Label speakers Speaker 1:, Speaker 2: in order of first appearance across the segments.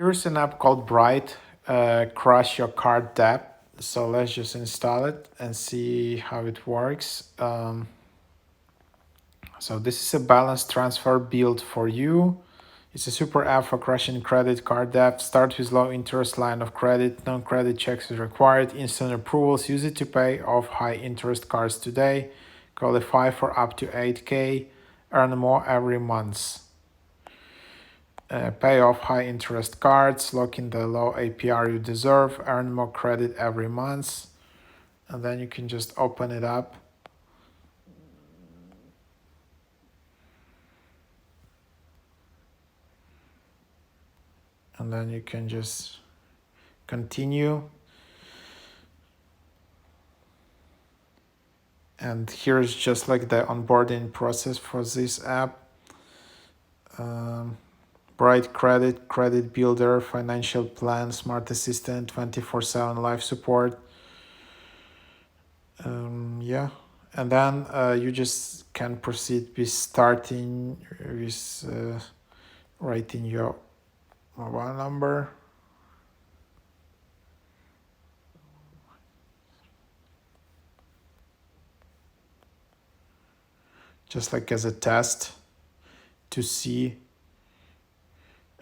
Speaker 1: Here's an app called Bright, Crush Your Card Debt. So let's just install it and see how it works. So this is a balance transfer built for you. It's a super app for crushing credit card debt. Start with low interest line of credit. No credit checks is required. Instant approvals. Use it to pay off high interest cards today. Qualify for up to 8K. Earn more every month. Pay off high interest cards. Lock in the low APR you deserve. Earn more credit every month. And then you can just open it up. And then you can just continue. And here's just like the onboarding process for this app. Bright Credit, Credit Builder, Financial Plan, Smart Assistant, 24/7 live support. Yeah, and then you just can proceed with starting with writing your mobile number. Just like as a test to see.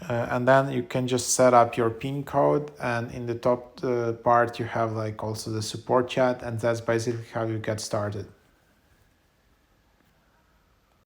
Speaker 1: And then you can just set up your PIN code, and in the top part you have like also the support chat, and that's basically how you get started.